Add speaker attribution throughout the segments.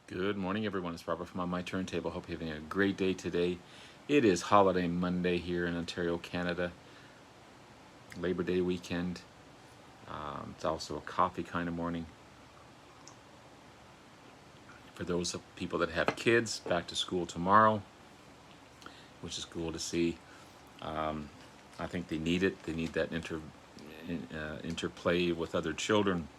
Speaker 1: Good morning, everyone. It's Robert from On My Turntable. Hope you're having a great day today. It is Holiday Monday here in Ontario, Canada. Labor Day weekend. It's also a coffee kind of morning. For those of people that have kids, back to school tomorrow, which is cool to see. I think they need it. They need that interplay with other children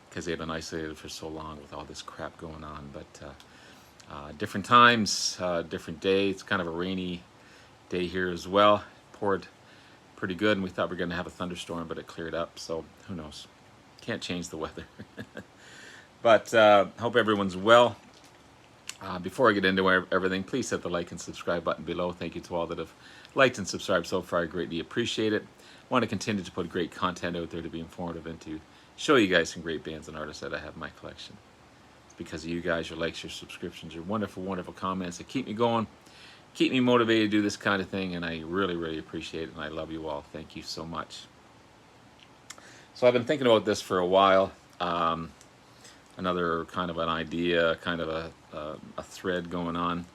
Speaker 1: because they've been isolated for so long with all this crap going on. But different times, different day. It's kind of a rainy day here as well. It poured pretty good, and we thought we were going to have a thunderstorm, but it cleared up. So who knows? Can't change the weather. But hope everyone's well. Before I get into everything, please hit the like and subscribe button below. Thank you to all that have liked and subscribed so far. I greatly appreciate it. I want to continue to put great content out there to be informative and to show you guys some great bands and artists that I have in my collection. It's because of you guys, your likes, your subscriptions, your wonderful, wonderful comments that keep me going, keep me motivated to do this kind of thing, and I really, really appreciate it, and I love you all. Thank you so much. So I've been thinking about this for a while. Another kind of an idea, kind of a thread going on.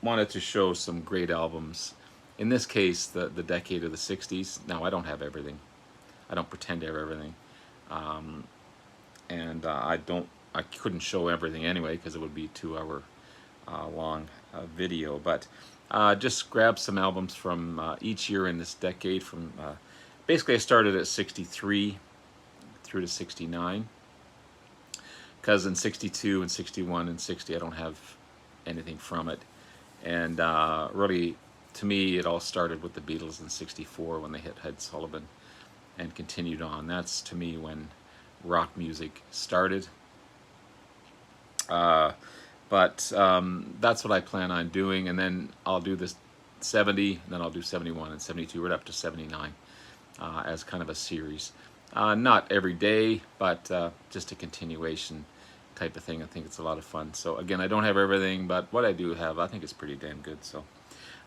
Speaker 1: Wanted to show some great albums. In this case, the decade of the 60s. Now, I don't have everything. I don't pretend to have everything. And I couldn't show everything anyway because it would be a 2 hour long video. But just grab some albums from each year in this decade. From basically, I started at 63 through to 69. Because in 62 and 61 and 60 I don't have anything from it. And really, to me, it all started with the Beatles in 64 when they hit Ed Sullivan and continued on. That's, to me, when rock music started. But that's what I plan on doing, and then I'll do this 70, then I'll do 71 and 72, right up to 79 as kind of a series. Not every day, but just a continuation type of thing. I think it's a lot of fun. So again, I don't have everything, but what I do have, I think it's pretty damn good. So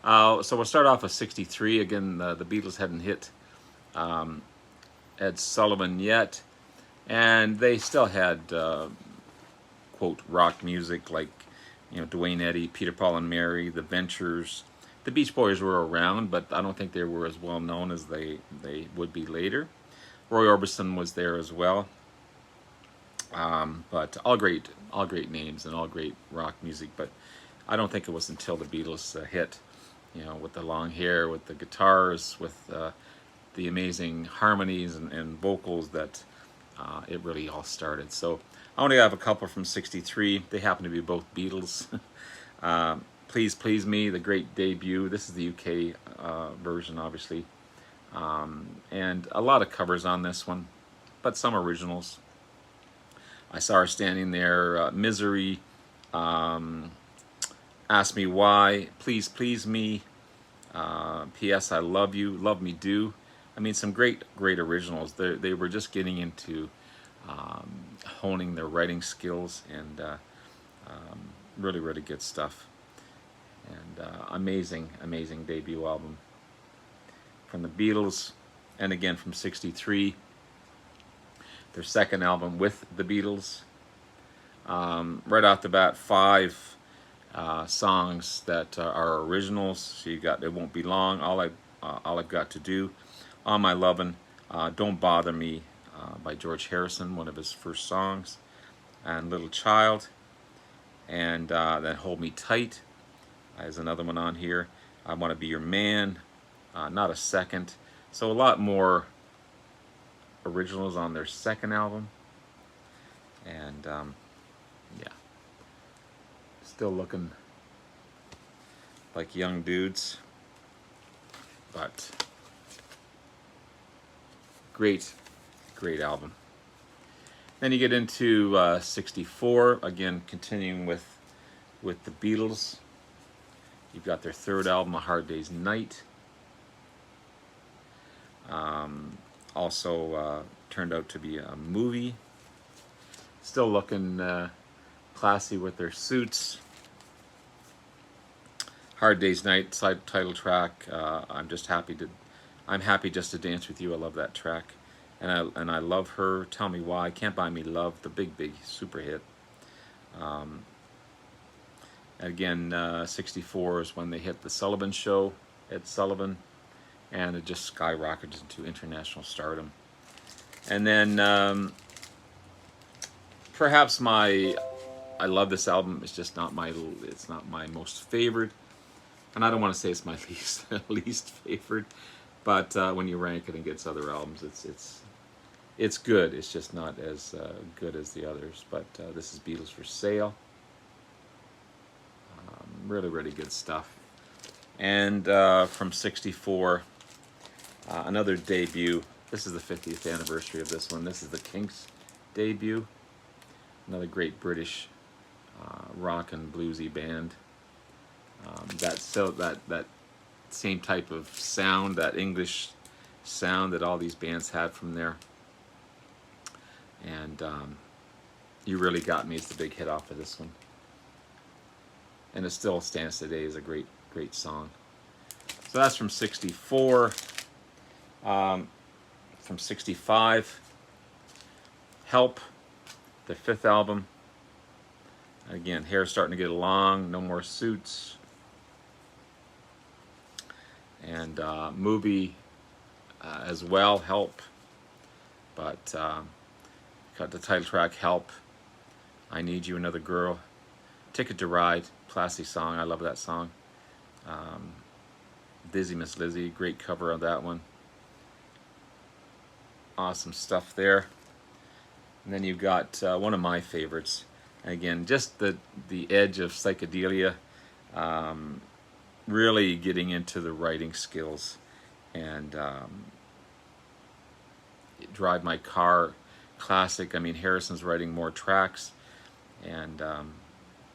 Speaker 1: we'll start off with 63. Again, the Beatles hadn't hit Ed Sullivan yet, and they still had quote rock music like Duane Eddy, Peter, Paul and Mary, The Ventures. The Beach Boys were around, but I don't think they were as well known as they would be later. Roy Orbison was there as well, but all great names and all great rock music. But I don't think it was until the Beatles hit, with the long hair, with the guitars, with the amazing harmonies and vocals that it really all started. So I only have a couple from 63. They happen to be both Beatles. Please Please Me, the great debut. This is the UK version, obviously. And a lot of covers on this one, but some originals. I Saw Her Standing There, Misery, Ask Me Why, Please Please Me, P.S. I Love You, Love Me Do. I mean, some great originals. They were just getting into honing their writing skills, and really, really good stuff. And amazing debut album from the Beatles, and again from 63, their second album with the Beatles. Right off the bat, 5 songs that are originals. So you got It Won't Be Long, All I've Got to Do, On My Lovin', Don't Bother Me by George Harrison, one of his first songs, and Little Child, and then Hold Me Tight is another one on here. I Want to Be Your Man, Not a Second. So a lot more originals on their second album. And yeah, still looking like young dudes, but great album. Then you get into 64, again continuing with the Beatles. You've got their third album, A Hard Day's Night. Also turned out to be a movie. Still looking classy with their suits. Hard Day's Night, title track. I'm happy just to dance with you. I love that track. and I love her. Tell Me Why, Can't Buy Me Love, the big super hit. Again, 64 is when they hit the Sullivan Show, Ed Sullivan, and it just skyrocketed into international stardom. And then perhaps I love this album. It's just not it's not my most favorite, and I don't want to say it's my least favorite, but when you rank it against other albums, it's good. It's just not as good as the others. But this is Beatles for Sale. Really good stuff. And from 64, another debut. This is the 50th anniversary of this one. This is the Kinks debut. Another great British rock and bluesy band. That same type of sound, that English sound that all these bands had from there. And You Really Got Me is the big hit off of this one. And it still stands today as a great song. So that's from 64. From 65, Help, the 5th album. Again, hair's starting to get long, No More Suits. And movie as well, Help. But got the title track, Help, I Need You, Another Girl. Ticket to Ride, classy song, I love that song. Dizzy Miss Lizzy, great cover of that one. Awesome stuff there. And then you've got one of my favorites. Again, just the edge of psychedelia, really getting into the writing skills, and Drive My Car, classic. I mean, Harrison's writing more tracks, and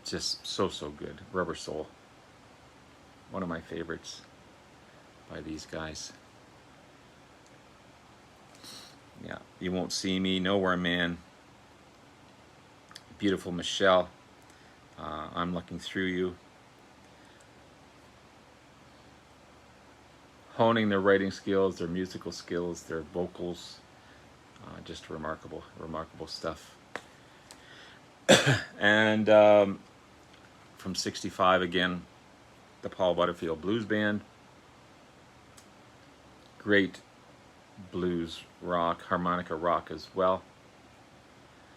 Speaker 1: just so good. Rubber Soul, one of my favorites by these guys. Yeah, You Won't See Me, Nowhere Man, Beautiful Michelle, I'm Looking Through You. Honing their writing skills, their musical skills, their vocals, just remarkable stuff. And from 65 again, the Paul Butterfield Blues Band. Great blues rock, harmonica rock as well.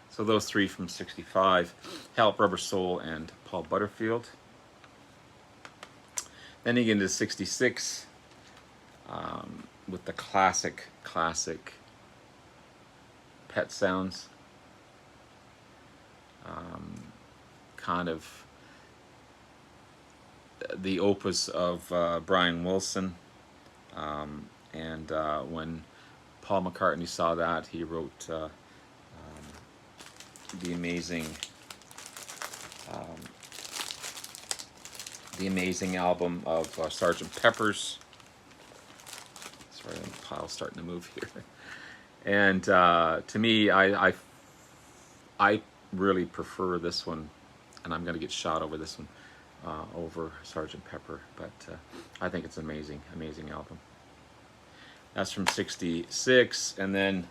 Speaker 1: So those three from 65, Help, Rubber Soul, and Paul Butterfield. Then you get into 66 with the classic Pet Sounds. Kind of the opus of Brian Wilson. And when Paul McCartney saw that, he wrote the amazing album of Sgt. Pepper's. Sorry, the pile's starting to move here. And to me, I really prefer this one, and I'm going to get shot over this one over Sgt. Pepper. But I think it's an amazing album. That's from 66, and then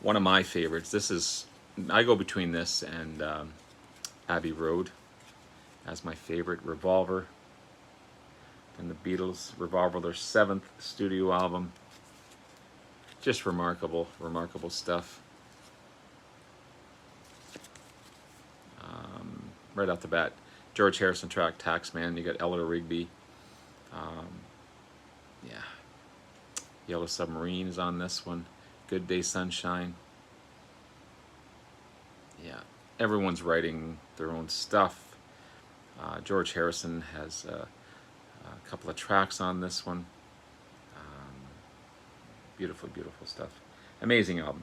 Speaker 1: one of my favorites. I go between this and Abbey Road as my favorite. Revolver, and the Beatles, Revolver, their 7th studio album. Just remarkable stuff. Right off the bat, George Harrison track, Taxman. You got Eleanor Rigby. Yeah. Yellow Submarine is on this one. Good Day Sunshine. Yeah, everyone's writing their own stuff. George Harrison has a couple of tracks on this one. Beautiful stuff. Amazing album.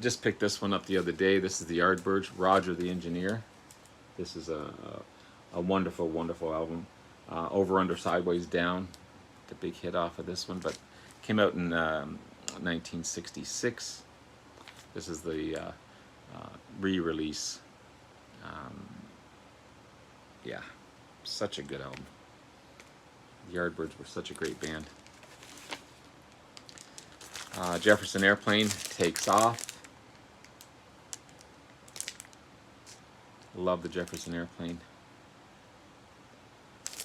Speaker 1: Just picked this one up the other day. This is the Yardbirds, Roger the Engineer. This is a wonderful album. Over, Under, Sideways, Down, the big hit off of this one, but came out in 1966. This is the re-release. Yeah, such a good album. The Yardbirds were such a great band. Jefferson Airplane takes off. Love the Jefferson Airplane.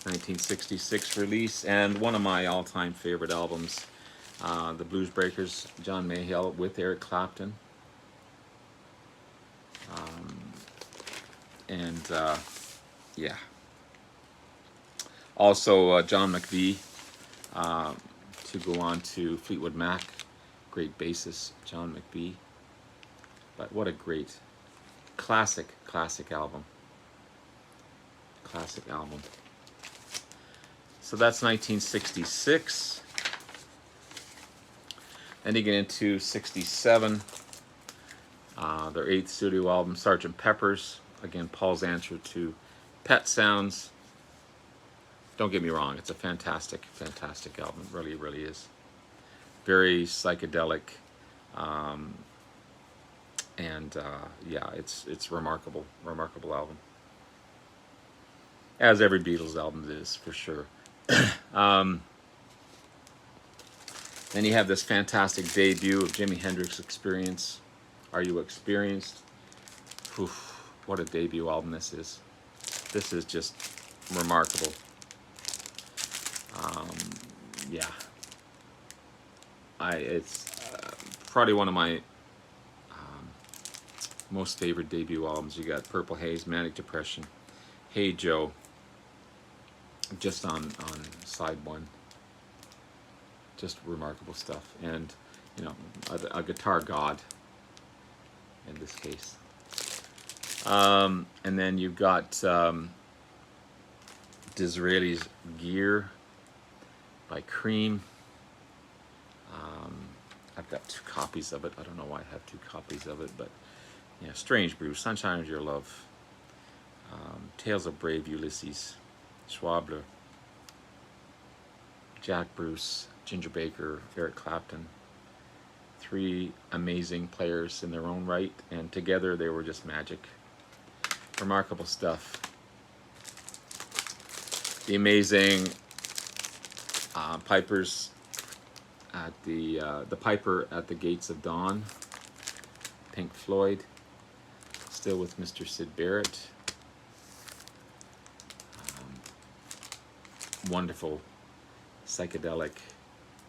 Speaker 1: 1966 release, and one of my all-time favorite albums, the Blues Breakers, John Mayall with Eric Clapton. Yeah. Also, John McVie, to go on to Fleetwood Mac, great bassist, John McVie. But what a great, classic album. Classic album. So that's 1966. Then you get into 67, their 8th studio album, Sgt. Pepper's. Again, Paul's answer to Pet Sounds. Don't get me wrong, it's a fantastic album. It really, really is. Very psychedelic. Yeah, it's remarkable album. As every Beatles album is, for sure. Then you have this fantastic debut of Jimi Hendrix Experience. Are You Experienced? Oof, what a debut album this is. This is just remarkable. Yeah. It's probably one of my most favorite debut albums. You got Purple Haze, Manic Depression, Hey Joe, just on side one. Just remarkable stuff. And, you know, a guitar god in this case. And then you've got Disraeli's Gear by Cream. I've got 2 copies of it. I don't know why I have 2 copies of it, but yeah, Strange Brew, Sunshine of Your Love, Tales of Brave Ulysses, Schwabler, Jack Bruce, Ginger Baker, Eric Clapton. 3 amazing players in their own right, and together they were just magic. Remarkable stuff. The amazing pipers at the Piper at the Gates of Dawn, Pink Floyd, still with Mr. Sid Barrett. Wonderful psychedelic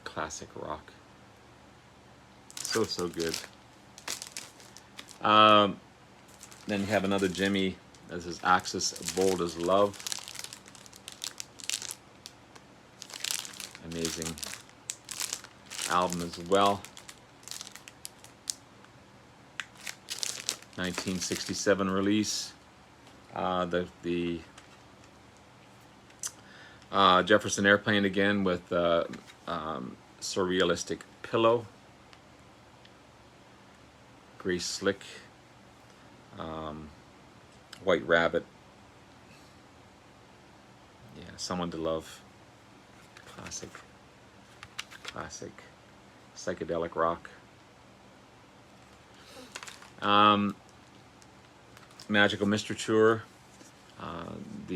Speaker 1: classic rock. So good. Then you have another Jimmy. This is Axis Bold as Love. Amazing album as well. 1967 release. The Jefferson Airplane again with Surrealistic Pillow. Grace Slick. White Rabbit. Yeah, Someone to Love. Classic psychedelic rock. Magical Mystery Tour,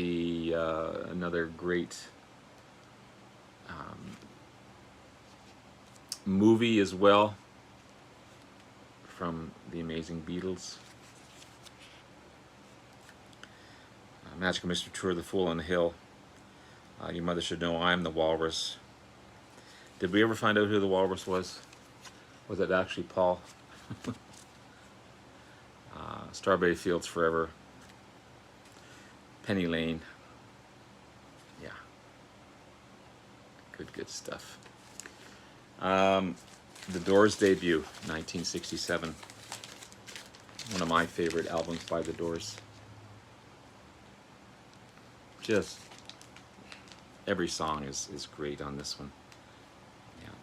Speaker 1: another great movie as well from the amazing Beatles. Magical Mystery Tour, The Fool on the Hill, Your Mother Should Know I'm the Walrus. Did we ever find out who the walrus was? Was it actually Paul? Strawberry Fields Forever, Penny Lane. Yeah, good stuff. The Doors debut, 1967. One of my favorite albums by the Doors. Just every song is great on this one. Yeah.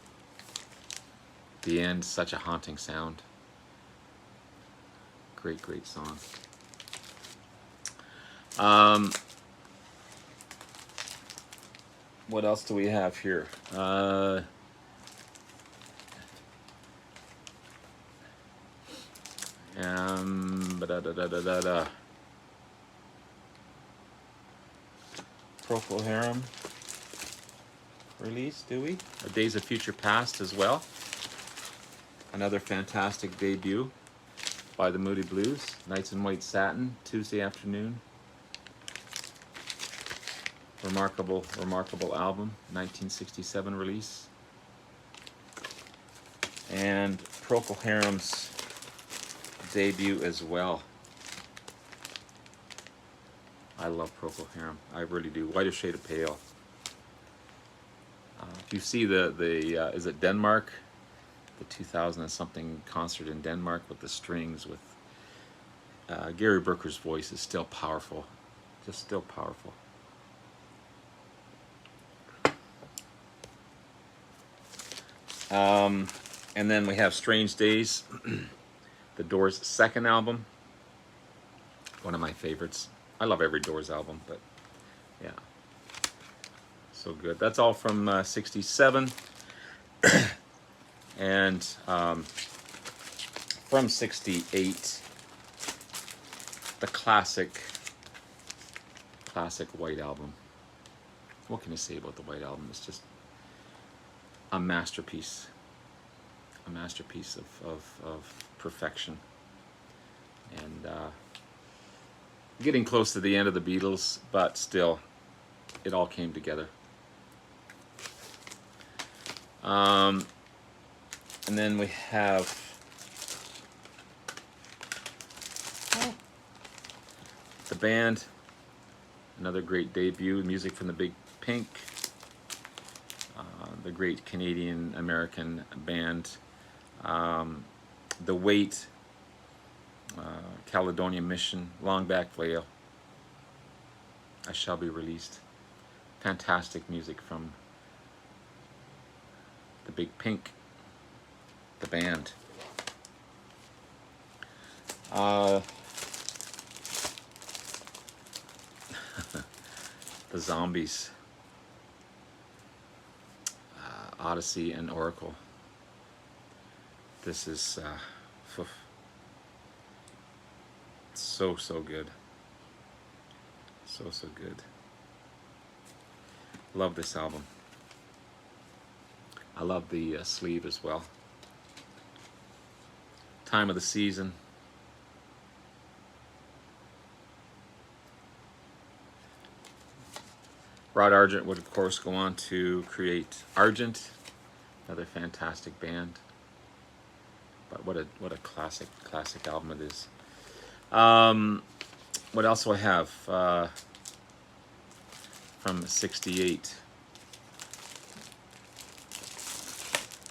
Speaker 1: The End, such a haunting sound. Great song. What else do we have here? Procol Harum release, do we? Days of Future Past as well. Another fantastic debut by the Moody Blues. Nights in White Satin, Tuesday afternoon. Remarkable, remarkable album, 1967 release. And Procol Harum's debut as well. I love Procol Harum, I really do. Whiter Shade of Pale. If you see the is it Denmark? The 2000 and something concert in Denmark with the strings with Gary Brooker's voice is still powerful, just still powerful. And then we have Strange Days, the Doors' second album, one of my favorites. I love every Doors album, but yeah, so good. That's all from 67. And from 68, the classic White Album. What can you say about the White Album? It's just a masterpiece. A masterpiece of perfection. And getting close to the end of the Beatles, but still, it all came together. And then we have the band, another great debut, music from the Big Pink, the great Canadian-American band. The Weight, Caledonia Mission, Long Back Vale, I Shall Be Released. Fantastic music from the Big Pink, the band. The Zombies, Odyssey and Oracle. This is so good. So good. Love this album. I love the sleeve as well. Time of the Season. Rod Argent would of course go on to create Argent, another fantastic band. But what a classic album it is. What else do I have from 68?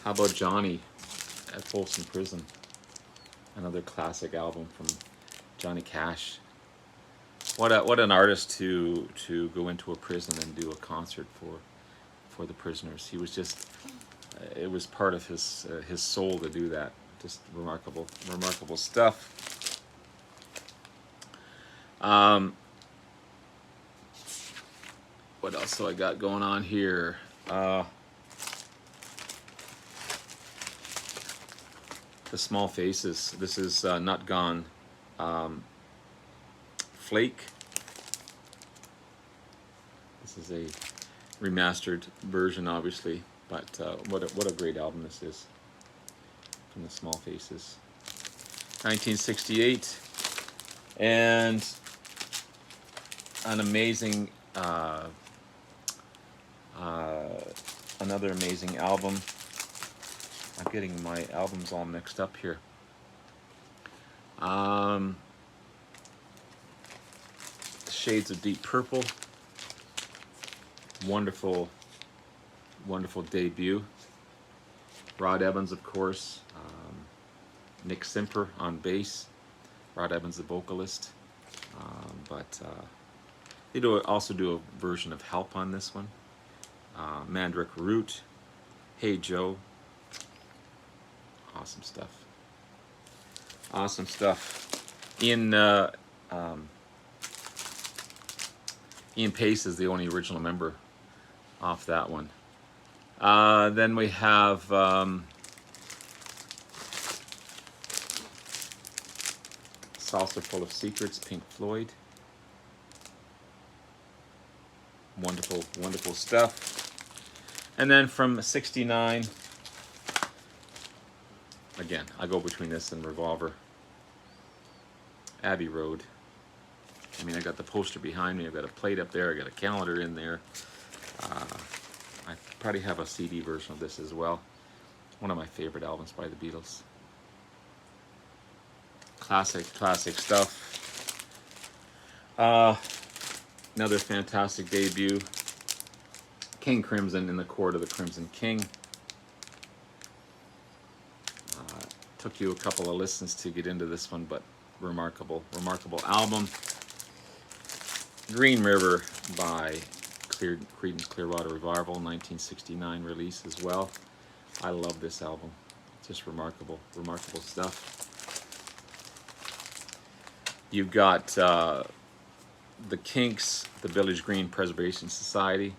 Speaker 1: How about Johnny at Folsom Prison? Another classic album from Johnny Cash. What an artist to go into a prison and do a concert for the prisoners. He was just it was part of his soul to do that. Just remarkable stuff. What else do I got going on here? The Small Faces. This is Not Gone. Flake. This is a remastered version, obviously, but what a great album this is from the Small Faces. 1968, and an amazing, another amazing album. I'm getting my albums all mixed up here. Shades of Deep Purple. Wonderful debut. Rod Evans, of course. Nick Simper on bass. Rod Evans, the vocalist. But they also do a version of Help on this one. Mandrake Root. Hey Joe. Awesome stuff. Awesome stuff. Ian Pace is the only original member off that one. Then we have Saucer Full of Secrets, Pink Floyd. Wonderful stuff. And then from 69, again, again, I go between this and Revolver. Abbey Road. I mean, I got the poster behind me. I've got a plate up there. I got a calendar in there. I probably have a CD version of this as well. One of my favorite albums by the Beatles. Classic stuff. Another fantastic debut. King Crimson in the Court of the Crimson King. Took you a couple of listens to get into this one, but remarkable album. Green River by Creedence Clearwater Revival, 1969 release as well. I love this album. Just remarkable stuff. You've got the Kinks, the Village Green Preservation Society.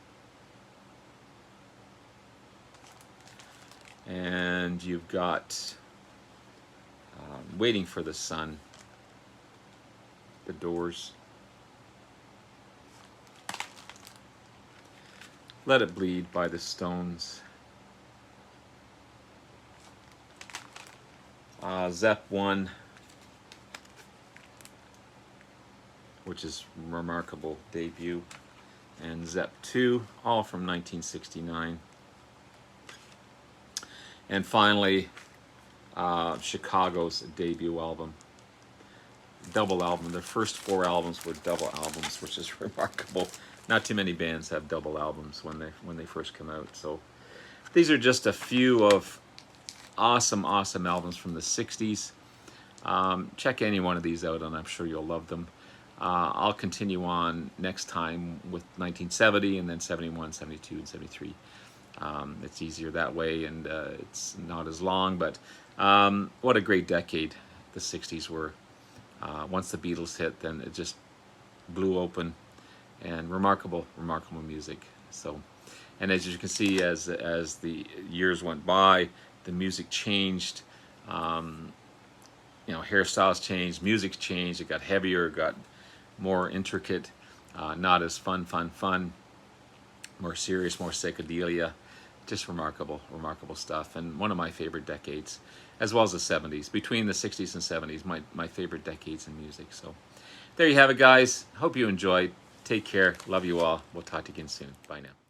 Speaker 1: And you've got Waiting for the Sun, The Doors. Let It Bleed by the Stones. Zepp 1, which is remarkable debut, and Zepp 2, all from 1969. And finally, Chicago's debut album. Double album. Their first 4 albums were double albums, which is remarkable. Not too many bands have double albums when they first come out. So these are just a few of awesome albums from the 60s. Check any one of these out and I'm sure you'll love them. I'll continue on next time with 1970 and then 71, 72, and 73. It's easier that way, and it's not as long, but what a great decade the 60s were. Once the Beatles hit, then it just blew open, and remarkable music. So, and as you can see, as the years went by, the music changed. Hairstyles changed, music changed. It got heavier, it got more intricate, not as fun, more serious, more psychedelia. Just remarkable stuff, and one of my favorite decades, as well as the 70s. Between the 60s and 70s, my favorite decades in music. So there you have it, guys. Hope you enjoyed. Take care. Love you all. We'll talk to you again soon. Bye now.